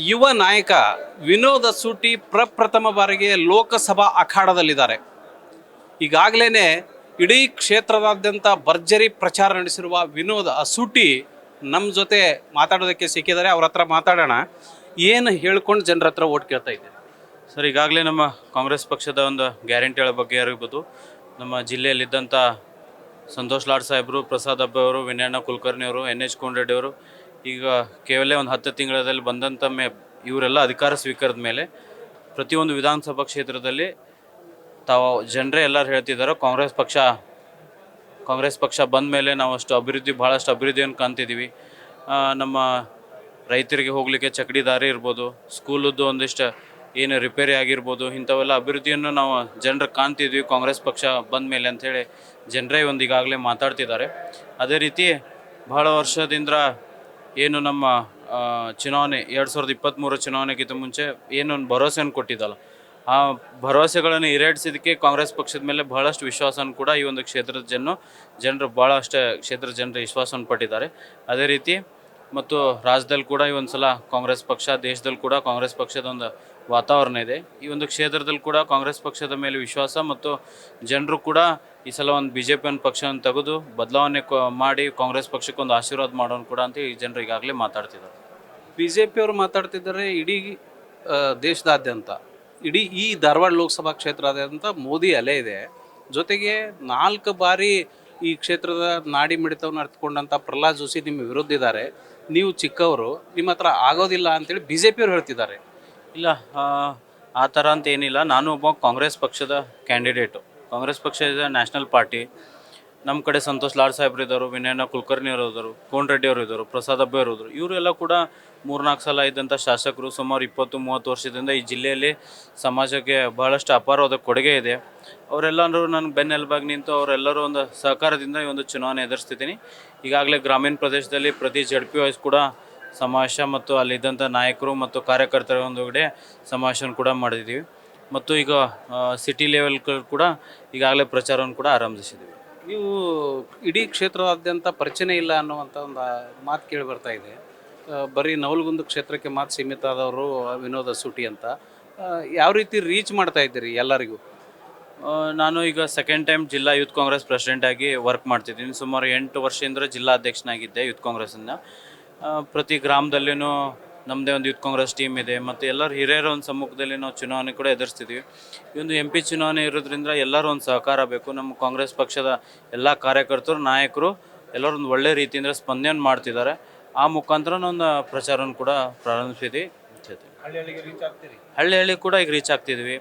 ಯುವ ನಾಯಕ ವಿನೋದ್ ಅಸೂಟಿ ಪ್ರಪ್ರಥಮ ಬಾರಿಗೆ ಲೋಕಸಭಾ ಅಖಾಡದಲ್ಲಿದ್ದಾರೆ. ಈಗಾಗಲೇ ಇಡೀ ಕ್ಷೇತ್ರದಾದ್ಯಂತ ಭರ್ಜರಿ ಪ್ರಚಾರ ನಡೆಸಿರುವ ವಿನೋದ್ ಅಸೂಟಿ ನಮ್ಮ ಜೊತೆ ಮಾತಾಡೋದಕ್ಕೆ ಸಿಕ್ಕಿದ್ದಾರೆ. ಅವ್ರ ಹತ್ರ ಮಾತಾಡೋಣ. ಏನು ಹೇಳ್ಕೊಂಡು ಜನರ ಹತ್ರ ಓಟ್ ಕೇಳ್ತಾ ಇದ್ದಾರೆ ಸರ್? ಈಗಾಗಲೇ ನಮ್ಮ ಕಾಂಗ್ರೆಸ್ ಪಕ್ಷದ ಒಂದು ಗ್ಯಾರಂಟಿಗಳ ಬಗ್ಗೆ ಇರ್ಬೋದು, ನಮ್ಮ ಜಿಲ್ಲೆಯಲ್ಲಿದ್ದಂಥ ಸಂತೋಷ್ ಲಾಡ್ ಸಾಹೇಬರು, ಪ್ರಸಾದ್ ಹಬ್ಬ ಅವರು, ವಿನಯಣ್ಣ ಕುಲಕರ್ಣಿ ಅವರು, NH ಕೋನರೆಡ್ಡಿ ಅವರು ಈಗ ಕೇವಲ ಒಂದು 10 ತಿಂಗಳಲ್ಲಿ ಬಂದಂಥ ಇವರೆಲ್ಲ ಅಧಿಕಾರ ಸ್ವೀಕಾರದ ಮೇಲೆ ಪ್ರತಿಯೊಂದು ವಿಧಾನಸಭಾ ಕ್ಷೇತ್ರದಲ್ಲಿ ತಾವು ಜನರೇ ಎಲ್ಲರೂ ಹೇಳ್ತಿದ್ದಾರೆ, ಕಾಂಗ್ರೆಸ್ ಪಕ್ಷ ಬಂದ ಮೇಲೆ ನಾವು ಭಾಳಷ್ಟು ಅಭಿವೃದ್ಧಿಯನ್ನು ಕಾಣ್ತಿದ್ದೀವಿ. ನಮ್ಮ ರೈತರಿಗೆ ಹೋಗಲಿಕ್ಕೆ ಚಕಡಿ ದಾರಿ ಇರ್ಬೋದು, ಸ್ಕೂಲದ್ದು ಒಂದಿಷ್ಟು ಏನು ರಿಪೇರಿ ಆಗಿರ್ಬೋದು, ಇಂಥವೆಲ್ಲ ಅಭಿವೃದ್ಧಿಯನ್ನು ನಾವು ಜನರು ಕಾಣ್ತಿದ್ವಿ ಕಾಂಗ್ರೆಸ್ ಪಕ್ಷ ಬಂದ ಮೇಲೆ ಅಂಥೇಳಿ ಜನರೇ ಒಂದು ಈಗಾಗಲೇ ಮಾತಾಡ್ತಿದ್ದಾರೆ. ಅದೇ ರೀತಿ ಬಹಳ ವರ್ಷದಿಂದ ಏನು ನಮ್ಮ ಚುನಾವಣೆ 2023 ಚುನಾವಣೆಗಿಂತ ಮುಂಚೆ ಏನೊಂದು ಭರವಸೆಯನ್ನು ಕೊಟ್ಟಿದ್ದಲ್ಲ, ಆ ಭರವಸೆಗಳನ್ನು ಈಡೇರಿಸಿದ್ದಕ್ಕೆ ಕಾಂಗ್ರೆಸ್ ಪಕ್ಷದ ಮೇಲೆ ಬಹಳಷ್ಟು ವಿಶ್ವಾಸವನ್ನು ಕೂಡ ಈ ಒಂದು ಕ್ಷೇತ್ರದ ಜನರು ಭಾಳಷ್ಟು ಕ್ಷೇತ್ರದ ಜನರು ವಿಶ್ವಾಸವನ್ನು ಪಟ್ಟಿದ್ದಾರೆ. ಅದೇ ರೀತಿ ಮತ್ತು ರಾಜ್ಯದಲ್ಲಿ ಕೂಡ ಈ ಒಂದು ಸಲ ಕಾಂಗ್ರೆಸ್ ಪಕ್ಷ, ದೇಶದಲ್ಲಿ ಕೂಡ ಕಾಂಗ್ರೆಸ್ ಪಕ್ಷದ ಒಂದು ವಾತಾವರಣ ಇದೆ. ಈ ಒಂದು ಕ್ಷೇತ್ರದಲ್ಲಿ ಕೂಡ ಕಾಂಗ್ರೆಸ್ ಪಕ್ಷದ ಮೇಲೆ ವಿಶ್ವಾಸ ಮತ್ತು ಜನರು ಕೂಡ ಈ ಸಲ ಒಂದು BJP ಪಕ್ಷವನ್ನು ತೆಗೆದು ಬದಲಾವಣೆ ಮಾಡಿ ಕಾಂಗ್ರೆಸ್ ಪಕ್ಷಕ್ಕೆ ಒಂದು ಆಶೀರ್ವಾದ ಮಾಡೋಣ ಕೂಡ ಅಂತ ಈ ಜನರು ಈಗಾಗಲೇ ಮಾತಾಡ್ತಿದ್ದಾರೆ. BJP ಅವರು ಮಾತಾಡ್ತಿದ್ದಾರೆ. ಇಡೀ ದೇಶದಾದ್ಯಂತ, ಇಡೀ ಈ ಧಾರವಾಡ ಲೋಕಸಭಾ ಕ್ಷೇತ್ರದಾದ್ಯಂತ ಮೋದಿ ಅಲೆ ಇದೆ. ಜೊತೆಗೆ 4 ಬಾರಿ ಈ ಕ್ಷೇತ್ರದ ನಾಡಿ ಮಿಡಿತವನ್ನು ಅರ್ಥಕೊಂಡಂಥ ಪ್ರಹ್ಲಾದ್ ಜೋಶಿ ನಿಮ್ಮ ವಿರುದ್ಧ ಇದ್ದಾರೆ. ನೀವು ಚಿಕ್ಕವರು, ನಿಮ್ಮ ಹತ್ರ ಆಗೋದಿಲ್ಲ ಅಂತೇಳಿ BJP ಅವರು ಹೇಳ್ತಿದ್ದಾರೆ. ಇಲ್ಲ, ಆ ಥರ ಅಂತ ಏನಿಲ್ಲ. ನಾನು ಒಬ್ಬ ಕಾಂಗ್ರೆಸ್ ಪಕ್ಷದ ಕ್ಯಾಂಡಿಡೇಟು. ಕಾಂಗ್ರೆಸ್ ಪಕ್ಷ ಇದೆ ನ್ಯಾಷನಲ್ ಪಾರ್ಟಿ. ನಮ್ಮ ಕಡೆ ಸಂತೋಷ್ ಲಾಡ್ ಸಾಹೇಬ್ರು ಇದ್ದರು, ವಿನಯಣ್ಣ ಕುಲಕರ್ಣಿ ಅವರು ಇದ್ದರು, ಕೋನರೆಡ್ಡಿ ಅವರು ಇದ್ದರು, ಪ್ರಸಾದ್ ಹಬ್ಬ ಅವರು ಇದ್ದರು. ಇವರೆಲ್ಲ ಕೂಡ 3-4 ಸಲ ಇದ್ದಂಥ ಶಾಸಕರು. ಸುಮಾರು 20-30 ವರ್ಷದಿಂದ ಈ ಜಿಲ್ಲೆಯಲ್ಲಿ ಸಮಾಜಕ್ಕೆ ಬಹಳಷ್ಟು ಅಪಾರವಾದ ಕೊಡುಗೆ ಇದೆ. ಅವರೆಲ್ಲರೂ ನನಗೆ ಬೆನ್ನೆಲುಬಾಗಿ ನಿಂತು ಅವರೆಲ್ಲರೂ ಒಂದು ಸಹಕಾರದಿಂದ ಈ ಒಂದು ಚುನಾವಣೆ ಎದುರಿಸ್ತಿದ್ದೀನಿ. ಈಗಾಗಲೇ ಗ್ರಾಮೀಣ ಪ್ರದೇಶದಲ್ಲಿ ಪ್ರತಿ ZP ವೈಸ್ ಕೂಡ ಸಮಾವೇಶ ಮತ್ತು ಅಲ್ಲಿದ್ದಂಥ ನಾಯಕರು ಮತ್ತು ಕಾರ್ಯಕರ್ತರ ಒಂದುಗಡೆ ಸಮಾವೇಶವನ್ನು ಕೂಡ ಮಾಡಿದ್ದೀವಿ. ಮತ್ತು ಈಗ ಸಿಟಿ ಲೆವೆಲ್ ಕೂಡ ಈಗಾಗಲೇ ಪ್ರಚಾರವನ್ನು ಕೂಡ ಆರಂಭಿಸಿದ್ದೀವಿ. ನೀವು ಇಡೀ ಕ್ಷೇತ್ರದಾದ್ಯಂತ ಪರಿಚಯ ಇಲ್ಲ ಅನ್ನುವಂಥ ಒಂದು ಮಾತು ಕೇಳಿ ಬರ್ತಾ ಇದೆ. ಬರೀ ನವಲಗುಂದ ಕ್ಷೇತ್ರಕ್ಕೆ ಮಾತು ಸೀಮಿತ ಆದವರು ವಿನೋದ್ ಅಸೂಟಿ ಅಂತ. ಯಾವ ರೀತಿ ರೀಚ್ ಮಾಡ್ತಾ ಇದ್ದೀರಿ ಎಲ್ಲರಿಗೂ? ನಾನು ಈಗ ಸೆಕೆಂಡ್ ಟೈಮ್ ಜಿಲ್ಲಾ ಯೂತ್ ಕಾಂಗ್ರೆಸ್ ಪ್ರೆಸಿಡೆಂಟಾಗಿ ವರ್ಕ್ ಮಾಡ್ತಿದ್ದೀನಿ. ಸುಮಾರು 8 ವರ್ಷದಿಂದ ಜಿಲ್ಲಾ ಅಧ್ಯಕ್ಷನಾಗಿದ್ದೆ ಯೂತ್ ಕಾಂಗ್ರೆಸ್ಸಿಂದ. ಪ್ರತಿ ಗ್ರಾಮದಲ್ಲಿನೂ ನಮ್ಮದೇ ಒಂದು ಯೂತ್ ಕಾಂಗ್ರೆಸ್ ಟೀಮ್ ಇದೆ ಮತ್ತು ಎಲ್ಲರೂ ಹಿರಿಯರ ಒಂದು ಸಮ್ಮುಖದಲ್ಲಿ ನಾವು ಚುನಾವಣೆ ಕೂಡ ಎದುರಿಸ್ತಿದ್ದೀವಿ. ಈ ಒಂದು MP ಚುನಾವಣೆ ಇರೋದ್ರಿಂದ ಎಲ್ಲರೂ ಒಂದು ಸಹಕಾರ ಬೇಕು. ನಮ್ಮ ಕಾಂಗ್ರೆಸ್ ಪಕ್ಷದ ಎಲ್ಲ ಕಾರ್ಯಕರ್ತರು, ನಾಯಕರು ಎಲ್ಲರೂ ಒಂದು ಒಳ್ಳೆ ರೀತಿಯಿಂದ ಸ್ಪಂದನೆ ಮಾಡ್ತಿದ್ದಾರೆ. ಆ ಮುಖಾಂತರ ಒಂದು ಪ್ರಚಾರವನ್ನು ಕೂಡ ಪ್ರಾರಂಭಿಸಿದ್ವಿ. ಹಳ್ಳಿ ಕೂಡ ಈಗ ರೀಚ್ ಆಗ್ತಿದ್ವಿ.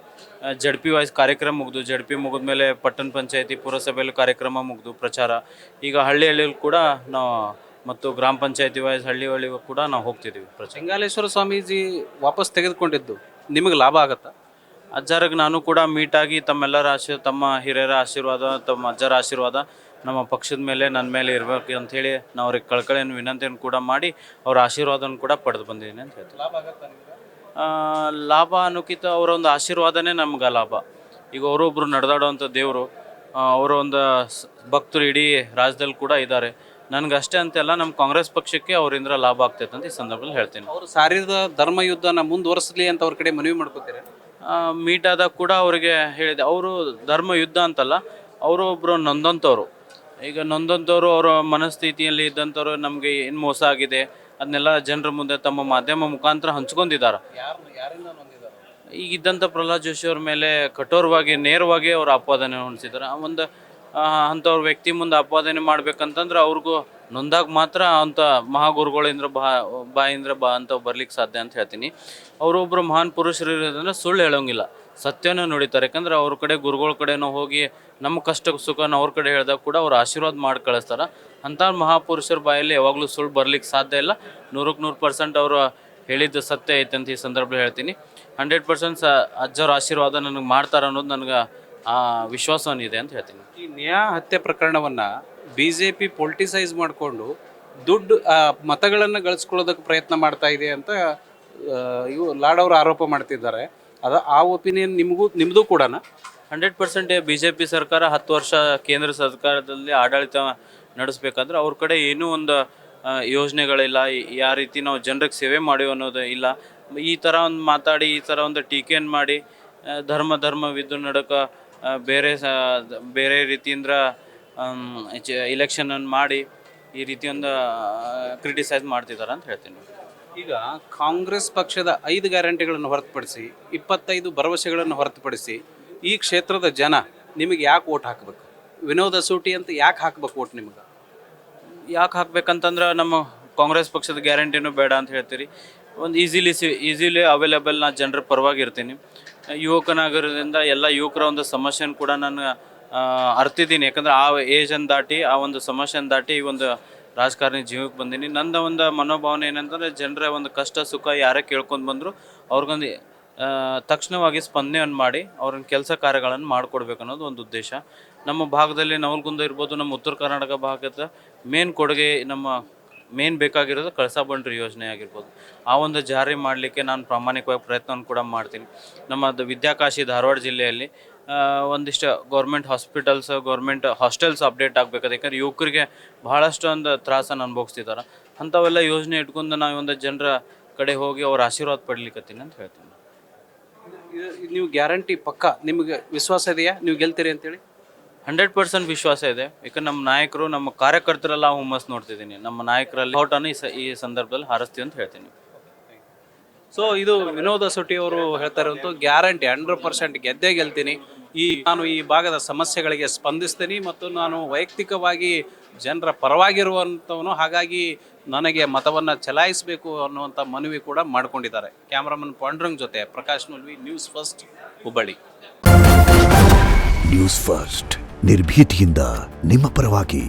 ZP ವೈಸ್ ಕಾರ್ಯಕ್ರಮ ಮುಗಿದು, ZP ಮುಗಿದ್ಮೇಲೆ ಪಟ್ಟಣ ಪಂಚಾಯತಿ, ಪುರಸಭೆಯಲ್ಲಿ ಕಾರ್ಯಕ್ರಮ ಮುಗಿದು ಪ್ರಚಾರ. ಈಗ ಹಳ್ಳಿಯಲ್ಲಿ ಕೂಡ ನಾವು ಮತ್ತು ಗ್ರಾಮ ಪಂಚಾಯತಿ ವೈಸ್ ಹಳ್ಳಿಗಳಿಗೂ ಕೂಡ ನಾವು ಹೋಗ್ತಿದ್ದೀವಿ ಪ್ರಚಾರ. ಲಿಂಗಾಲೇಶ್ವರ ಸ್ವಾಮೀಜಿ ವಾಪಸ್ ತೆಗೆದುಕೊಂಡಿದ್ದು ನಿಮಗೆ ಲಾಭ ಆಗತ್ತಾ? ಅಜ್ಜಾರಿಗೆ ನಾನು ಕೂಡ ಮೀಟಾಗಿ ತಮ್ಮೆಲ್ಲರ ತಮ್ಮ ಹಿರಿಯರ ಆಶೀರ್ವಾದ, ತಮ್ಮ ಅಜ್ಜರ ಆಶೀರ್ವಾದ ನಮ್ಮ ಪಕ್ಷದ ಮೇಲೆ, ನನ್ನ ಮೇಲೆ ಇರಬೇಕು ಅಂಥೇಳಿ ನಾವು ಅವ್ರಿಗೆ ಕಳಕಳಿಯನ್ನು ವಿನಂತಿಯನ್ನು ಕೂಡ ಮಾಡಿ ಅವ್ರ ಆಶೀರ್ವಾದವನ್ನು ಕೂಡ ಪಡೆದು ಬಂದಿದ್ದೀನಿ ಅಂತ ಹೇಳ್ತೀನಿ. ಲಾಭ ಅನ್ನೋಕ್ಕಿಂತ ಅವರ ಒಂದು ಆಶೀರ್ವಾದನೇ ನಮ್ಗೆ ಲಾಭ. ಈಗ ಅವರೊಬ್ಬರು ನಡೆದಾಡುವಂಥ ದೇವರು, ಅವರ ಒಂದು ಭಕ್ತರು ಇಡೀ ರಾಜ್ಯದಲ್ಲಿ ಕೂಡ ಇದ್ದಾರೆ. ನನಗೆ ಅಷ್ಟೇ ಅಂತೆಲ್ಲ ನಮ್ಮ ಕಾಂಗ್ರೆಸ್ ಪಕ್ಷಕ್ಕೆ ಅವರಿಂದ ಲಾಭ ಆಗ್ತೈತೆ ಅಂತ ಈ ಸಂದರ್ಭದಲ್ಲಿ ಹೇಳ್ತೀನಿ. ಅವರು ಸಾರಿದ ಧರ್ಮ ಯುದ್ಧನ ಮುಂದುವರಿಸಲಿ ಅಂತ ಅವ್ರ ಕಡೆ ಮನವಿ ಮಾಡ್ಕೋತೀರ? ಮೀಟ್ ಆದಾಗ ಕೂಡ ಅವರಿಗೆ ಹೇಳಿದೆ, ಅವರು ಧರ್ಮ ಯುದ್ಧ ಅಂತಲ್ಲ, ಅವರು ಒಬ್ಬರು ನೊಂದಂಥವ್ರು. ಈಗ ನೊಂದಂಥವ್ರು ಅವರ ಮನಸ್ಥಿತಿಯಲ್ಲಿ ಇದ್ದಂಥವ್ರು ನಮಗೆ ಏನು ಮೋಸ ಆಗಿದೆ ಅದನ್ನೆಲ್ಲ ಜನರ ಮುಂದೆ ತಮ್ಮ ಮಾಧ್ಯಮ ಮುಖಾಂತರ ಹಂಚ್ಕೊಂಡಿದ್ದಾರೆ. ಈಗ ಇದ್ದಂಥ ಪ್ರಹ್ಲಾದ್ ಜೋಶಿ ಅವ್ರ ಮೇಲೆ ಕಠೋರವಾಗಿ, ನೇರವಾಗಿ ಅವರು ಆಪಾದನೆ ಹೊಣಿಸಿದ್ದಾರೆ. ಒಂದು ಅಂಥವ್ರ ವ್ಯಕ್ತಿ ಮುಂದೆ ಆಪಾದನೆ ಮಾಡ್ಬೇಕಂತಂದ್ರೆ ಅವ್ರಿಗೂ ನೊಂದಾಗ ಮಾತ್ರ ಅಂಥ ಮಹಾಗುರುಗಳಿಂದ ಬಾಯಿಂದ ಅಂತ ಬರ್ಲಿಕ್ಕೆ ಸಾಧ್ಯ ಅಂತ ಹೇಳ್ತೀನಿ. ಅವರೊಬ್ಬರು ಮಹಾನ್ ಪುರುಷರು ಇರೋದಂದ್ರೆ ಸುಳ್ಳು ಹೇಳೋಂಗಿಲ್ಲ, ಸತ್ಯನ ನುಡಿತಾರೆ. ಯಾಕಂದ್ರೆ ಅವ್ರ ಕಡೆ ಗುರುಗಳ ಕಡೆನೂ ಹೋಗಿ ನಮ್ಮ ಕಷ್ಟ ಸುಖನ ಅವ್ರ ಕಡೆ ಹೇಳಿದಾಗ ಕೂಡ ಅವ್ರು ಆಶೀರ್ವಾದ ಮಾಡಿ ಕಳಿಸ್ತಾರೆ. ಅಂಥ ಮಹಾಪುರುಷರ ಬಾಯಲ್ಲಿ ಯಾವಾಗಲೂ ಸುಳ್ಳು ಬರ್ಲಿಕ್ಕೆ ಸಾಧ್ಯ ಇಲ್ಲ. 100% ಅವರು ಹೇಳಿದ್ದು ಸತ್ಯ ಐತೆ ಅಂತ ಈ ಸಂದರ್ಭದಲ್ಲಿ ಹೇಳ್ತೀನಿ. 100% ಅಜ್ಜರ ಆಶೀರ್ವಾದ ನನಗೆ ಮಾಡ್ತಾರೆ ಅನ್ನೋದು ನನಗೆ ವಿಶ್ವಾಸವನ್ನಿದೆ ಅಂತ ಹೇಳ್ತೀನಿ. ಈ ನ್ಯಾಯ ಹತ್ಯೆ ಪ್ರಕರಣವನ್ನು BJP ಪೊಲಿಟಿಸೈಸ್ ಮಾಡಿಕೊಂಡು ದುಡ್ಡು ಮತಗಳನ್ನು ಗಳಿಸ್ಕೊಳ್ಳೋದಕ್ಕೆ ಪ್ರಯತ್ನ ಮಾಡ್ತಾ ಇದೆ ಅಂತ ಇವು ಲಾಡವರು ಆರೋಪ ಮಾಡ್ತಿದ್ದಾರೆ. ಆ ಒಪಿನಿಯನ್ ನಿಮ್ಮದು ಕೂಡ? 100% BJP ಸರ್ಕಾರ 10 ವರ್ಷ ಕೇಂದ್ರ ಸರ್ಕಾರದಲ್ಲಿ ಆಡಳಿತ ನಡೆಸಬೇಕಾದ್ರೆ ಅವ್ರ ಕಡೆ ಏನೂ ಒಂದು ಯೋಜನೆಗಳಿಲ್ಲ, ಯಾವ ರೀತಿ ನಾವು ಜನರಿಗೆ ಸೇವೆ ಮಾಡಿವಿ ಅನ್ನೋದು ಇಲ್ಲ. ಈ ಥರ ಒಂದು ಮಾತಾಡಿ ಈ ಥರ ಒಂದು ಟೀಕೆಯನ್ನು ಮಾಡಿ ಧರ್ಮವಿದ್ದು ನಡಕ ಬೇರೆ ರೀತಿಯಿಂದ ಇಲೆಕ್ಷನನ್ನು ಮಾಡಿ ಈ ರೀತಿ ಒಂದು ಕ್ರಿಟಿಸೈಸ್ ಮಾಡ್ತಿದ್ದಾರೆ ಅಂತ ಹೇಳ್ತೀನಿ. ಈಗ ಕಾಂಗ್ರೆಸ್ ಪಕ್ಷದ 5 ಗ್ಯಾರಂಟಿಗಳನ್ನು ಹೊರತುಪಡಿಸಿ 25 ಭರವಸೆಗಳನ್ನು ಹೊರತುಪಡಿಸಿ ಈ ಕ್ಷೇತ್ರದ ಜನ ನಿಮಗೆ ಯಾಕೆ ಓಟ್ ಹಾಕಬೇಕು? ವಿನೋದ್ ಅಸೂಟಿ ಅಂತ ಯಾಕೆ ಹಾಕ್ಬೇಕು ಓಟ್ ನಿಮಗೆ? ಯಾಕೆ ಹಾಕ್ಬೇಕಂತಂದ್ರೆ ನಮ್ಮ ಕಾಂಗ್ರೆಸ್ ಪಕ್ಷದ ಗ್ಯಾರಂಟಿನೂ ಬೇಡ ಅಂತ ಹೇಳ್ತೀರಿ. ಒಂದು ಈಸಿಲಿ ಅವೈಲೇಬಲ್ ನಾ ಜನರ ಪರವಾಗಿ ಇರ್ತೀನಿ. ಯುವಕನಾಗಿರೋದ್ರಿಂದ ಎಲ್ಲ ಯುವಕರ ಒಂದು ಸಮಸ್ಯೆನ ಕೂಡ ನಾನು ಅರ್ತಿದ್ದೀನಿ. ಯಾಕಂದ್ರೆ ಆ ಏಜನ್ನು ದಾಟಿ ಆ ಒಂದು ಸಮಸ್ಯೆನ ದಾಟಿ ಈ ಒಂದು ರಾಜಕಾರಣಿ ಜೀವಕ್ಕೆ ಬಂದೀನಿ. ನನ್ನ ಒಂದು ಮನೋಭಾವನೆ ಏನಂತಂದರೆ ಜನರ ಒಂದು ಕಷ್ಟ ಸುಖ ಯಾರೇ ಕೇಳ್ಕೊಂಡು ಬಂದರೂ ಅವ್ರಿಗೊಂದು ತಕ್ಷಣವಾಗಿ ಸ್ಪಂದನೆಯನ್ನು ಮಾಡಿ ಅವ್ರನ್ನ ಕೆಲಸ ಕಾರ್ಯಗಳನ್ನು ಮಾಡಿಕೊಡ್ಬೇಕು ಅನ್ನೋದು ಒಂದು ಉದ್ದೇಶ. ನಮ್ಮ ಭಾಗದಲ್ಲಿ ನವಲಗುಂದ ಇರ್ಬೋದು, ನಮ್ಮ ಉತ್ತರ ಕರ್ನಾಟಕ ಭಾಗದ ಮೇನ್ ಕೊಡುಗೆ ಮೇನ್ ಬೇಕಾಗಿರೋದು ಕಳಸಾ ಬಂಡೂರಿ ಯೋಜನೆ ಆಗಿರ್ಬೋದು. ಆ ಒಂದು ಜಾರಿ ಮಾಡಲಿಕ್ಕೆ ನಾನು ಪ್ರಾಮಾಣಿಕವಾಗಿ ಪ್ರಯತ್ನವನ್ನು ಕೂಡ ಮಾಡ್ತೀನಿ. ನಮ್ಮ ವಿದ್ಯಾಕಾಶಿ ಧಾರವಾಡ ಜಿಲ್ಲೆಯಲ್ಲಿ ಒಂದಿಷ್ಟು government hospitals, government hostels update ಆಗಬೇಕಾದ್ರೆ, ಯಾಕಂದ್ರೆ ಯುವಕರಿಗೆ ಭಾಳಷ್ಟು ಒಂದು ತ್ರಾಸನ್ನು ಅನುಭವಿಸ್ತಿದ್ದಾರೆ. ಅಂಥವೆಲ್ಲ ಯೋಜನೆ ಇಟ್ಕೊಂಡು ನಾವು ಒಂದು ಜನರ ಕಡೆ ಹೋಗಿ ಅವ್ರ ಆಶೀರ್ವಾದ ಪಡ್ಲಿಕ್ಕತ್ತೀನಿ ಅಂತ ಹೇಳ್ತೀನಿ. ನೀವು ಗ್ಯಾರಂಟಿ ಪಕ್ಕ ನಿಮಗೆ ವಿಶ್ವಾಸ ಇದೆಯಾ ನೀವು ಗೆಲ್ತೀರಿ ಅಂತೇಳಿ? 100% ವಿಶ್ವಾಸ ಇದೆ. ಯಾಕಂದ್ರೆ ನಮ್ಮ ನಾಯಕರು, ನಮ್ಮ ಕಾರ್ಯಕರ್ತರೆಲ್ಲ ಹುಮ್ಮಸ್ ನೋಡ್ತಿದ್ದೀನಿ. ನಮ್ಮ ನಾಯಕರಲ್ಲಿ ಓಟನ್ನು ಈ ಸಂದರ್ಭದಲ್ಲಿ ಹಾರಿಸ್ತೀವಿ ಅಂತ ಹೇಳ್ತೀನಿ. ಸೊ ಇದು ವಿನೋದ್ ಅಸೂಟಿ ಅವರು ಹೇಳ್ತಾ ಇರುವಂಥ ಗ್ಯಾರಂಟಿ 100% ಗೆದ್ದೇ ಗೆಲ್ತೀನಿ. ನಾನು ಈ ಭಾಗದ ಸಮಸ್ಯೆಗಳಿಗೆ ಸ್ಪಂದಿಸ್ತೀನಿ ಮತ್ತು ನಾನು ವೈಯಕ್ತಿಕವಾಗಿ ಜನರ ಪರವಾಗಿರುವಂಥವನು, ಹಾಗಾಗಿ ನನಗೆ ಮತವನ್ನು ಚಲಾಯಿಸಬೇಕು ಅನ್ನುವಂಥ ಮನವಿ ಕೂಡ ಮಾಡಿಕೊಂಡಿದ್ದಾರೆ. ಕ್ಯಾಮ್ರಾಮನ್ ಪಾಂಡುರಂಗ್ ಜೊತೆ Prakash Nulvi, news first, Hubballi. News first ನಿರ್ಭೀತಿಯಿಂದ ನಿಮ್ಮ ಪರವಾಗಿ.